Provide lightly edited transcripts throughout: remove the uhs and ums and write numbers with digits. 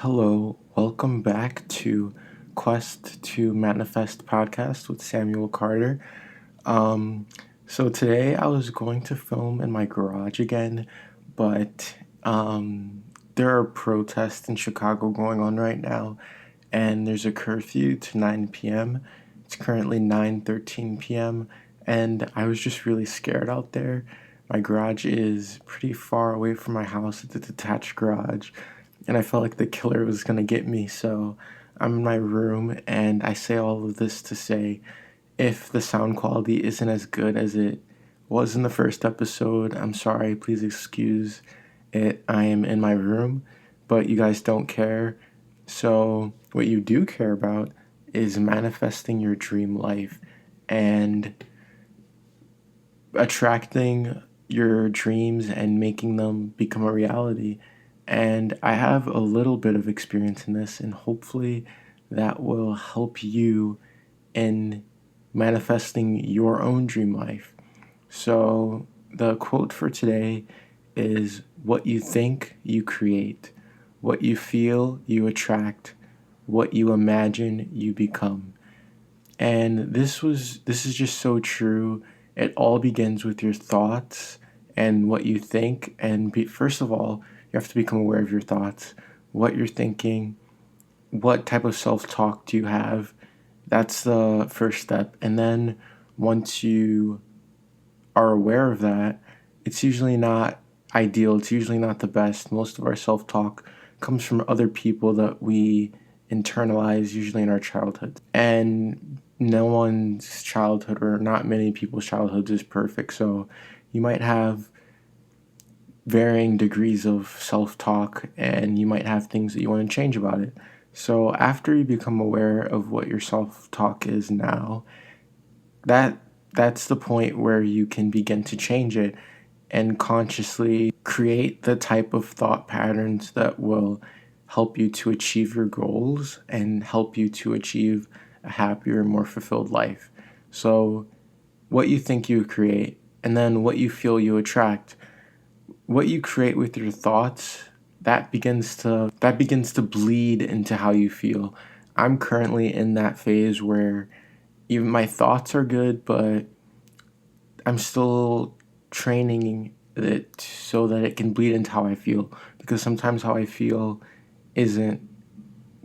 Hello, welcome back to Quest to Manifest podcast with Samuel Carter. Um, so today I was going to film in my garage again, but there are protests in Chicago going on right now, and there's a curfew to 9 p.m. It's currently 9:13 p.m., and I was just really scared out there. My garage is pretty far away from my house. It's a detached garage, and I felt like the killer was gonna get me. So I'm in my room, and I say all of this to say if the sound quality isn't as good as it was in the first episode, I'm sorry. Please excuse it. I am in my room, but you guys don't care. So, what you do care about is manifesting your dream life and attracting your dreams and making them become a reality. And I have a little bit of experience in this, and hopefully that will help you in manifesting your own dream life. So, the quote for today is: what you think, you create. What you feel, you attract. What you imagine, you become. And this is just so true. It all begins with your thoughts and what you think. And first of all, you have to become aware of your thoughts, what you're thinking, what type of self-talk do you have. That's the first step. And then once you are aware of that, it's usually not ideal. It's usually not the best. Most of our self talk comes from other people that we internalize, usually in our childhood. And no one's childhood, or not many people's childhoods, is perfect. So you might have varying degrees of self talk, and you might have things that you want to change about it. So after you become aware of what your self talk is now, that that's the point where you can begin to change it and consciously create the type of thought patterns that will help you to achieve your goals and help you to achieve a happier, more fulfilled life. So, what you think you create, and then what you feel you attract. What you create with your thoughts, that begins to bleed into how you feel. I'm currently in that phase where even my thoughts are good, but I'm still training it so that it can bleed into how I feel, because sometimes how I feel isn't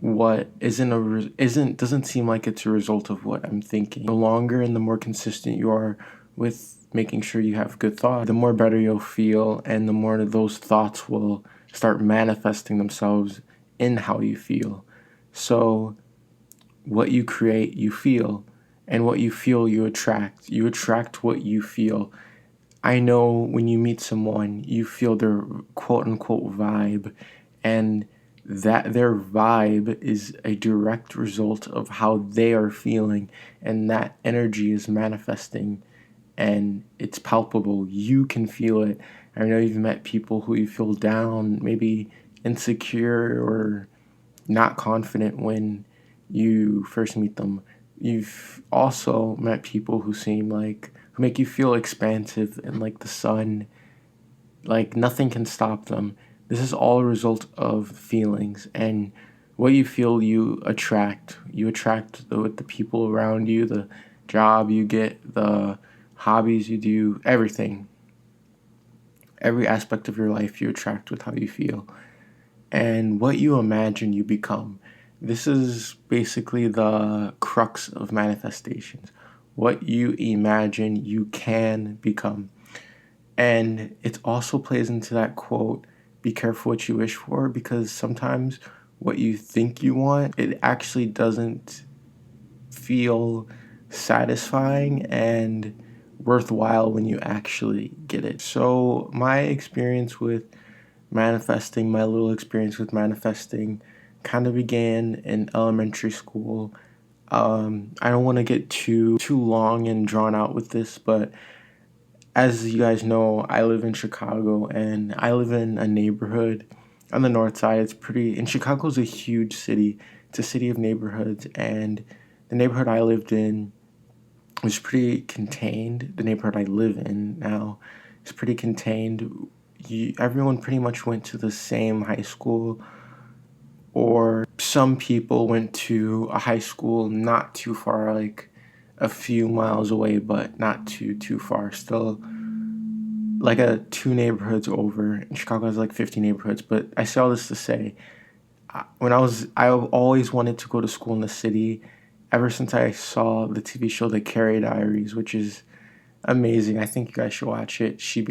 what isn't a isn't doesn't seem like it's a result of what I'm thinking. The longer and the more consistent you are with making sure you have good thoughts, the more better you'll feel, and the more those thoughts will start manifesting themselves in how you feel. So what you create, you feel, and what you feel, you attract. You attract what you feel. I know when you meet someone, you feel their quote unquote vibe, and that their vibe is a direct result of how they are feeling, and that energy is manifesting and it's palpable. You can feel it. I know you've met people who you feel down, maybe insecure or not confident when you first meet them. You've also met people who make you feel expansive and like the sun, like nothing can stop them. This is all a result of feelings, and what you feel you attract. You attract with the people around you, the job you get, the hobbies you do, everything. Every aspect of your life you attract with how you feel. And what you imagine you become. This is basically the crux of manifestations. What you imagine you can become. And it also plays into that quote, be careful what you wish for, because sometimes what you think you want, it actually doesn't feel satisfying and worthwhile when you actually get it. So, my little experience with manifesting kind of began in elementary school. I don't want to get too long and drawn out with this, but as you guys know, I live in Chicago, and I live in a neighborhood on the north side. And Chicago's a huge city. It's a city of neighborhoods, and the neighborhood I lived in was pretty contained. The neighborhood I live in now is pretty contained. Everyone pretty much went to the same high school, some people went to a high school not too far, like a few miles away, but not too far. Still, like a two neighborhoods over. And Chicago has like 50 neighborhoods. But I say all this to say, I always wanted to go to school in the city. Ever since I saw the TV show The Carrie Diaries, which is amazing. I think you guys should watch it. She's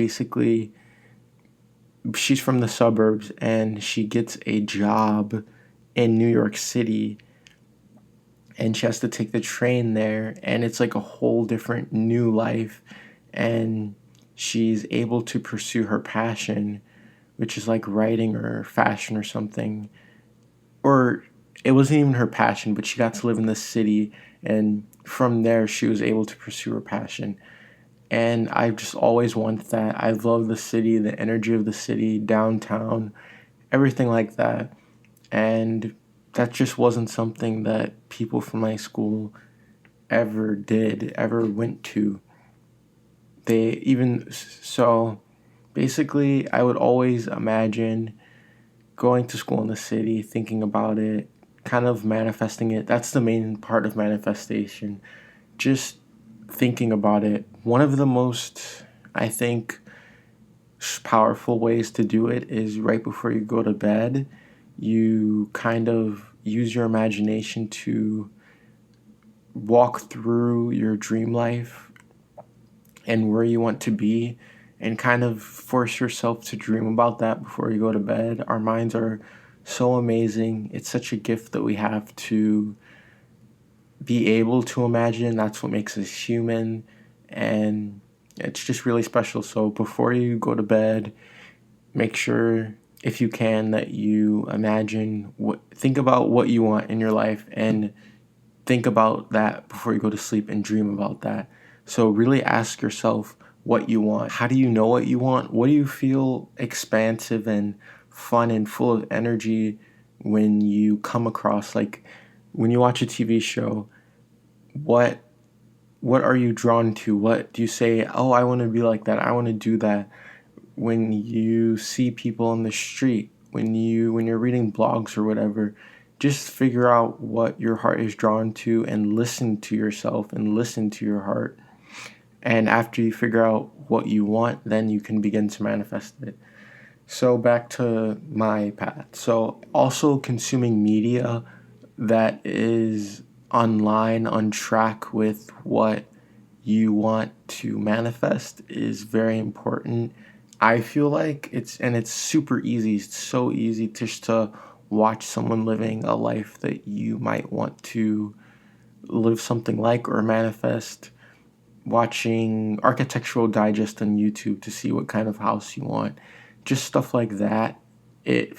from the suburbs and she gets a job in New York City and she has to take the train there, and it's like a whole different new life, and she's able to pursue her passion, which is like writing or fashion or something. Or it wasn't even her passion, but she got to live in the city, and from there she was able to pursue her passion. And I've just always wanted that. I love the city, the energy of the city, downtown, everything like that. And that just wasn't something that people from my school ever went to. They even so basically, I would always imagine going to school in the city, thinking about it, kind of manifesting it. That's the main part of manifestation. Just thinking about it. One of the most, I think, powerful ways to do it is right before you go to bed. You kind of use your imagination to walk through your dream life and where you want to be, and kind of force yourself to dream about that before you go to bed. Our minds are so amazing. It's such a gift that we have to be able to imagine. That's what makes us human, and it's just really special. So before you go to bed, make sure, if you can, that you think about what you want in your life, and think about that before you go to sleep and dream about that. So really ask yourself what you want. How do you know what you want? What do you feel expansive and fun and full of energy when you come across, like when you watch a TV show? What are you drawn to? What do you say, "Oh, I want to be like that. I want to do that." When you see people on the street, when you're reading blogs or whatever, just figure out what your heart is drawn to and listen to yourself and listen to your heart. And after you figure out what you want, then you can begin to manifest it. So back to my path. So also consuming media that is online, on track with what you want to manifest, is very important. I feel like it's super easy. It's so easy just to watch someone living a life that you might want to live something like, or manifest. Watching Architectural Digest on YouTube to see what kind of house you want, just stuff like that. It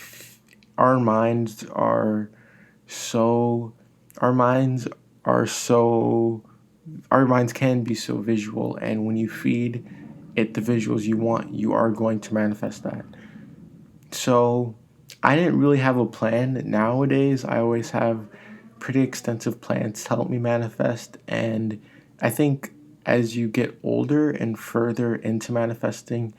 our minds are so our minds are so our minds can be so visual, and when you feed it the visuals you want, you are going to manifest that. So I didn't really have a plan. Nowadays I always have pretty extensive plans to help me manifest, and I think as you get older and further into manifesting,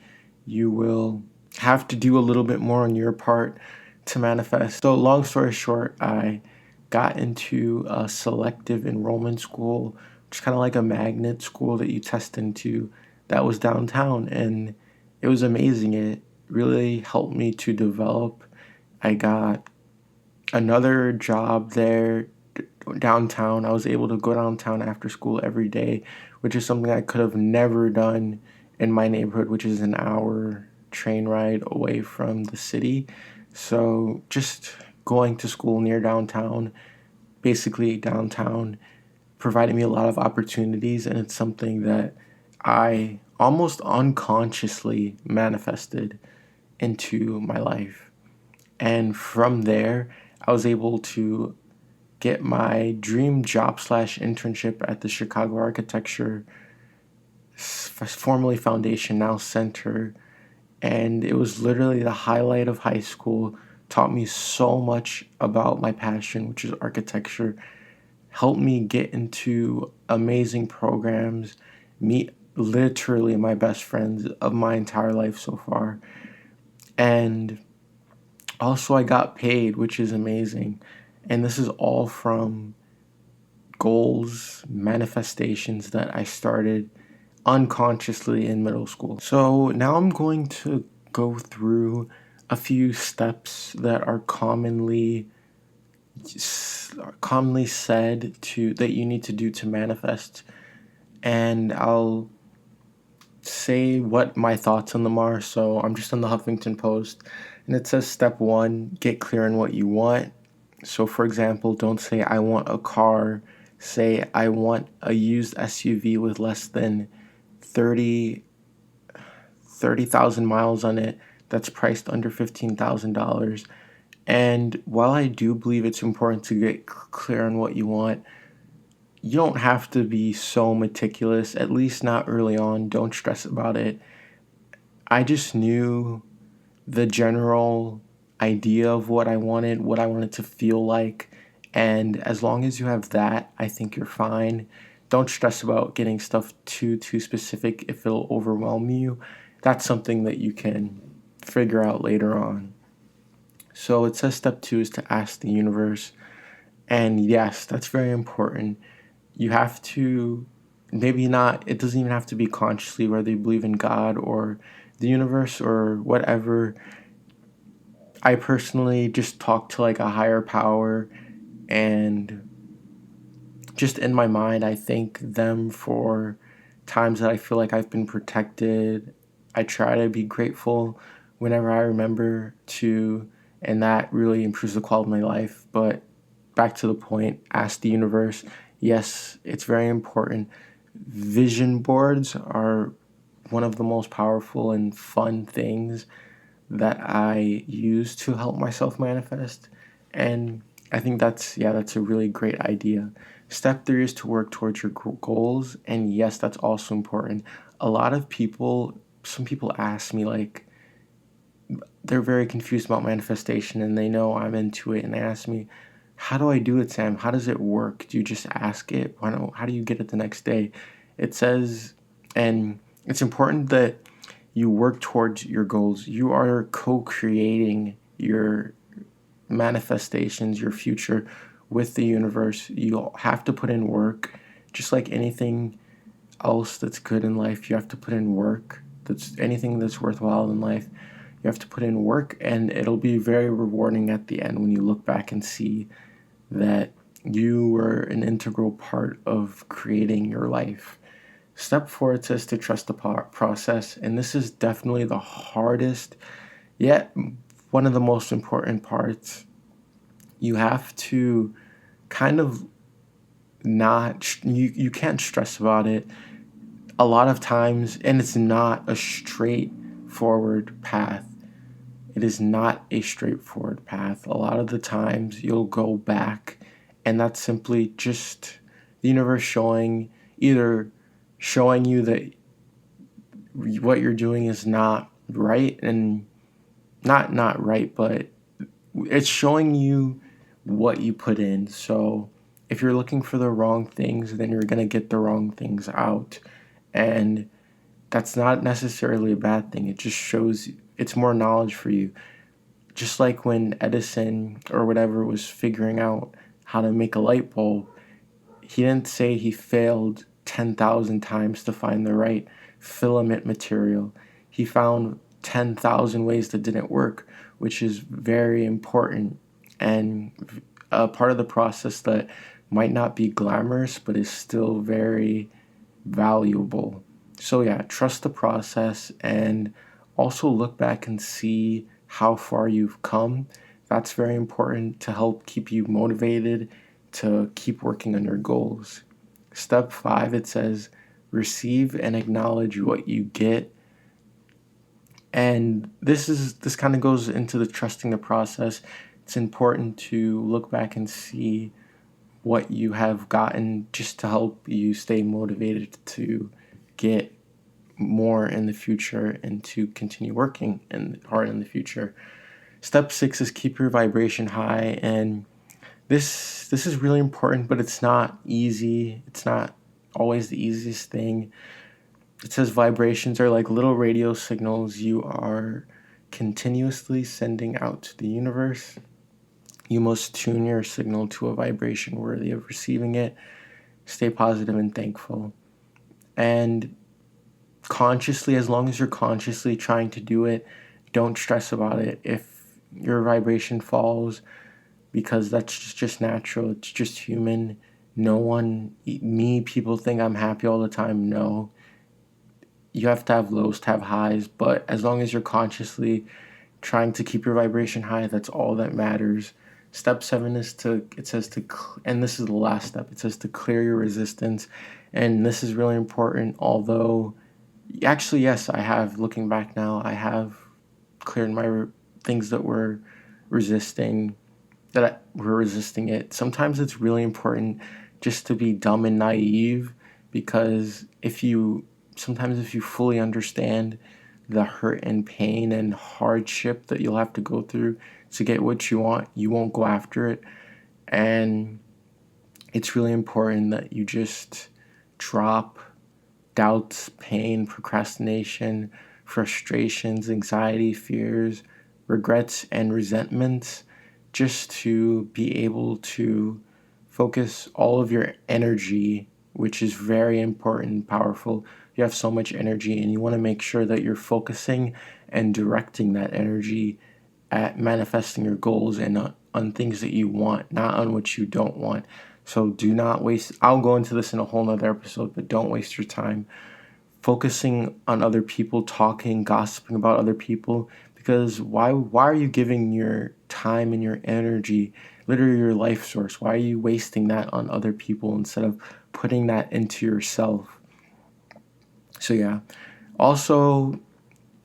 you will have to do a little bit more on your part to manifest. So long story short, I got into a selective enrollment school, which is kind of like a magnet school that you test into, that was downtown, and it was amazing. It really helped me to develop. I got another job there downtown. I was able to go downtown after school every day, which is something I could have never done in my neighborhood, which is an hour train ride away from the city. So just going to school near downtown, basically downtown, provided me a lot of opportunities, and it's something that I almost unconsciously manifested into my life. And from there, I was able to get my dream job slash internship at the Chicago Architecture, formerly Foundation, now Center. And it was literally the highlight of high school. Taught me so much about my passion, which is architecture. Helped me get into amazing programs, meet literally my best friends of my entire life so far. And also, I got paid, which is amazing. And this is all from goals, manifestations that I started unconsciously in middle school. So now I'm going to go through a few steps that are commonly said to that you need to do to manifest, and I'll say what my thoughts on them are. So I'm just on the Huffington Post, and it says step 1, get clear on what you want. So for example, don't say I want a car, say I want a used SUV with less than 30 30,000 miles on it that's priced under $15,000. And while I do believe it's important to get clear on what you want, you don't have to be so meticulous, at least not early on. Don't stress about it. I just knew the general idea of what I wanted to feel like. And as long as you have that, I think you're fine. Don't stress about getting stuff too specific if it'll overwhelm you. That's something that you can figure out later on. So it says step 2 is to ask the universe. And yes, that's very important. You have to, maybe not, it doesn't even have to be consciously, whether you believe in God or the universe or whatever. I personally just talk to like a higher power, and just in my mind, I thank them for times that I feel like I've been protected. I try to be grateful whenever I remember to, and that really improves the quality of my life. But back to the point, ask the universe. Yes, it's very important. Vision boards are one of the most powerful and fun things that I use to help myself manifest. And I think that's a really great idea. Step 3 is to work towards your goals. And yes, that's also important. A lot of people, some people ask me, like, they're very confused about manifestation and they know I'm into it. And they ask me, how do I do it, Sam? How does it work? Do you just ask it? How do you get it the next day? It says, and it's important that you work towards your goals. You are co-creating your manifestations, your future with the universe. You'll have to put in work, just like anything else that's good in life. You have to put in work. That's anything that's worthwhile in life. You have to put in work, and it'll be very rewarding at the end when you look back and see that you were an integral part of creating your life. Step 4, it says to trust the process, and this is definitely the hardest, yet one of the most important parts. You have to kind of not, you can't stress about it a lot of times, and it's not a straightforward path. It is not a straightforward path. A lot of the times you'll go back, and that's simply just the universe either showing you that what you're doing is not right, and not right, but it's showing you what you put in. So if you're looking for the wrong things, then you're going to get the wrong things out. And that's not necessarily a bad thing. It just shows it's more knowledge for you. Just like when Edison or whatever was figuring out how to make a light bulb, he didn't say he failed 10,000 times to find the right filament material. He found 10,000 ways that didn't work, which is very important and a part of the process that might not be glamorous but is still very valuable. So, yeah, trust the process and also look back and see how far you've come. That's very important to help keep you motivated to keep working on your goals. Step 5, it says receive and acknowledge what you get. And this kind of goes into the trusting the process. It's important to look back and see what you have gotten just to help you stay motivated to get more in the future and to continue working hard in the future. Step 6 is keep your vibration high, and this is really important, but it's not easy. It's not always the easiest thing. It says vibrations are like little radio signals you are continuously sending out to the universe. You must tune your signal to a vibration worthy of receiving it. Stay positive and thankful. And consciously, as long as you're consciously trying to do it, don't stress about it. If your vibration falls, because that's just natural, it's just human. No one, me, people think I'm happy all the time. No. You have to have lows to have highs, but as long as you're consciously trying to keep your vibration high, that's all that matters. Step 7 is and this is the last step, it says to clear your resistance. And this is really important, although, actually, yes, I have, looking back now, I have cleared things that were resisting, were resisting it. Sometimes it's really important just to be dumb and naive, because sometimes if you fully understand the hurt and pain and hardship that you'll have to go through to get what you want, you won't go after it. And it's really important that you just drop doubts, pain, procrastination, frustrations, anxiety, fears, regrets, and resentments, just to be able to focus all of your energy, which is very important and powerful. You have so much energy, and you want to make sure that you're focusing and directing that energy at manifesting your goals and on things that you want, not on what you don't want. So do not waste, I'll go into this in a whole nother episode, but don't waste your time focusing on other people, talking, gossiping about other people, because why are you giving your time and your energy, literally your life source, why are you wasting that on other people instead of putting that into yourself? So yeah. Also,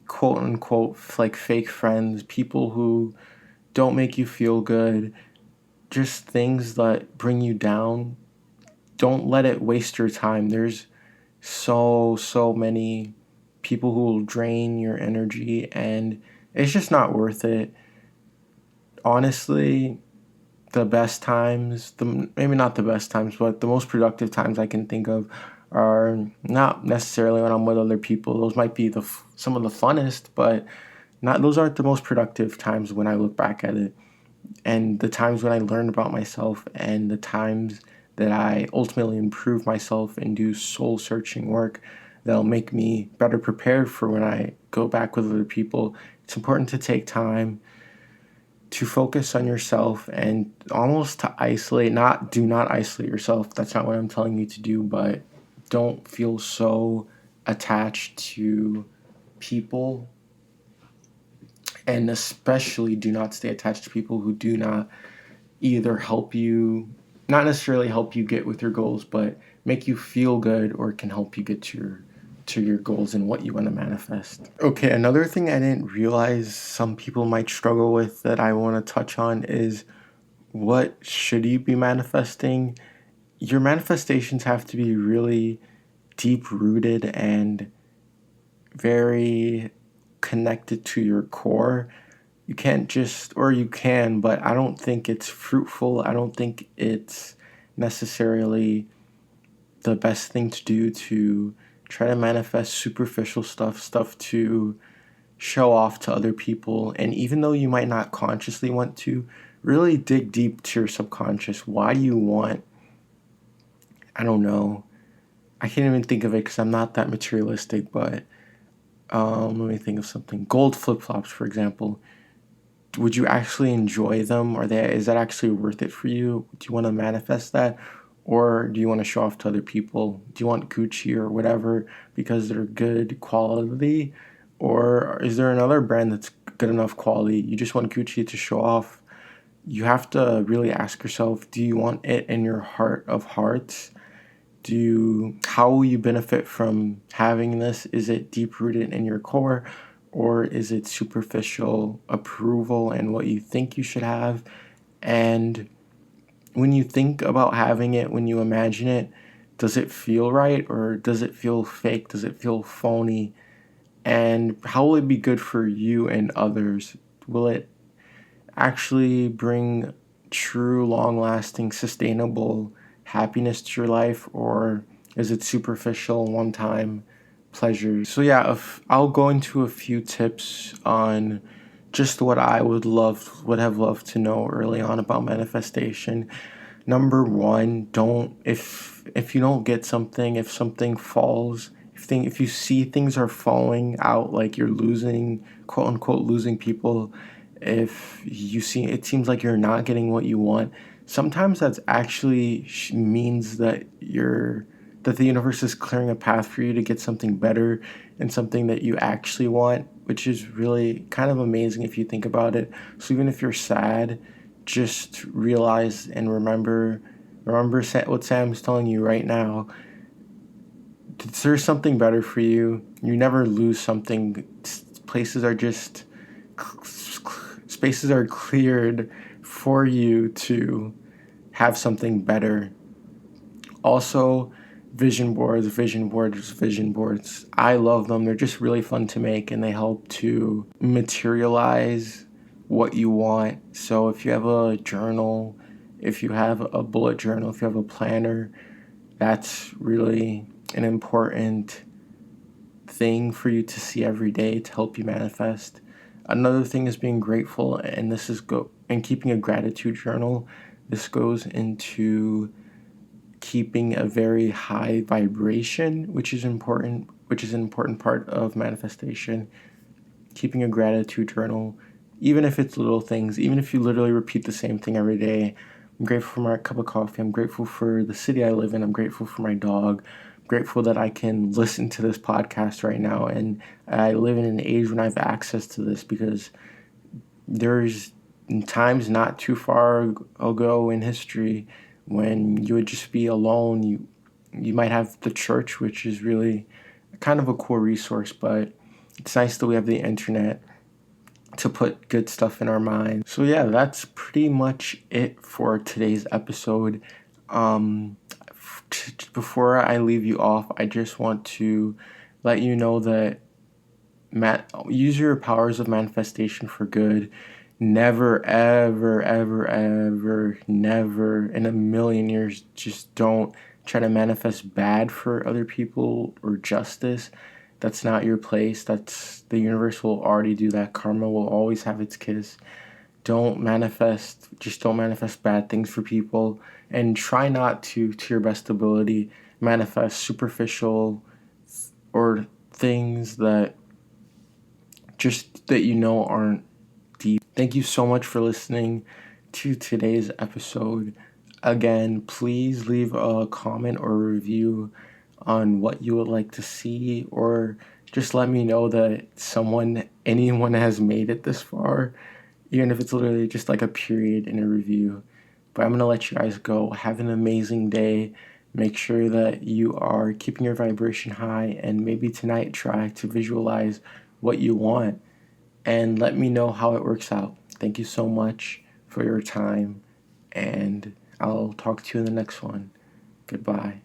quote unquote, like fake friends, people who don't make you feel good, just things that bring you down, don't let it waste your time. There's so many people who will drain your energy, and it's just not worth it. Honestly, the best times, maybe not the best times, but the most productive times I can think of are not necessarily when I'm with other people. Those might be some of the funnest, but not those aren't the most productive times when I look back at it. And the times when I learn about myself, and the times that I ultimately improve myself and do soul searching work that'll make me better prepared for when I go back with other people. It's important to take time to focus on yourself and almost to isolate. Do not isolate yourself. That's not what I'm telling you to do, but don't feel so attached to people, and especially do not stay attached to people who do not either help you, not necessarily help you get with your goals, but make you feel good or can help you get to your goals and what you want to manifest. Okay, another thing I didn't realize some people might struggle with that I want to touch on is, what should you be manifesting? Your manifestations have to be really deep rooted and very connected to your core. You can't just, or you can, but I don't think it's fruitful. I don't think it's necessarily the best thing to do to try to manifest superficial stuff to show off to other people. And even though you might not consciously want to, really dig deep to your subconscious. Why do you want, I don't know, I can't even think of it because I'm not that materialistic, but let me think of something. Gold flip-flops, for example. Would you actually enjoy them? Is that actually worth it for you? Do you want to manifest that? Or do you want to show off to other people? Do you want Gucci or whatever because they're good quality? Or is there another brand that's good enough quality? You just want Gucci to show off. You have to really ask yourself, do you want it in your heart of hearts? How will you benefit from having this? Is it deep rooted in your core, or is it superficial approval and what you think you should have? And when you think about having it, when you imagine it, does it feel right, or does it feel fake? Does it feel phony? And how will it be good for you and others? Will it actually bring true, long lasting, sustainable happiness to your life, or is it superficial, one time pleasure? So, yeah, I'll go into a few tips on just what I would have loved to know early on about manifestation. Number one, don't if you don't get something, if something falls, if you see things are falling out, like you're losing, quote unquote losing people, if you see it seems like you're not getting what you want, sometimes that's actually means that the universe is clearing a path for you to get something better and something that you actually want, which is really kind of amazing if you think about it. So even if you're sad, just realize and remember what Sam's telling you right now. There's something better for you. You never lose something. Places are just spaces are cleared for you to have something better. Also, vision boards. I love them. They're just really fun to make, and they help to materialize what you want. So if you have a journal, if you have a bullet journal, if you have a planner, that's really an important thing for you to see every day to help you manifest. Another thing is being grateful, and keeping a gratitude journal. This goes into keeping a very high vibration, which is an important part of manifestation. Keeping a gratitude journal, even if it's little things, even if you literally repeat the same thing every day. I'm grateful for my cup of coffee. I'm grateful for the city I live in. I'm grateful for my dog. I'm grateful that I can listen to this podcast right now. And I live in an age when I have access to this, because there's times not too far ago in history when you would just be alone. You might have the church, which is really kind of a cool resource, but it's nice that we have the internet to put good stuff in our mind. So yeah, that's pretty much it for today's episode. Before I leave you off, I just want to let you know that use your powers of manifestation for good. Never, ever, ever, ever, never in a million years, just don't try to manifest bad for other people or justice. That's not your place. That's the universe will already do that. Karma will always have its kiss. Just don't manifest bad things for people, and try not to your best ability, manifest superficial or things that aren't deep. Thank you so much for listening to today's episode. Again, please leave a comment or review on what you would like to see, or just let me know that anyone has made it this far, even if it's literally just like a period in a review. But I'm going to let you guys go. Have an amazing day. Make sure that you are keeping your vibration high, and maybe tonight try to visualize what you want and let me know how it works out. Thank you so much for your time, and I'll talk to you in the next one. Goodbye.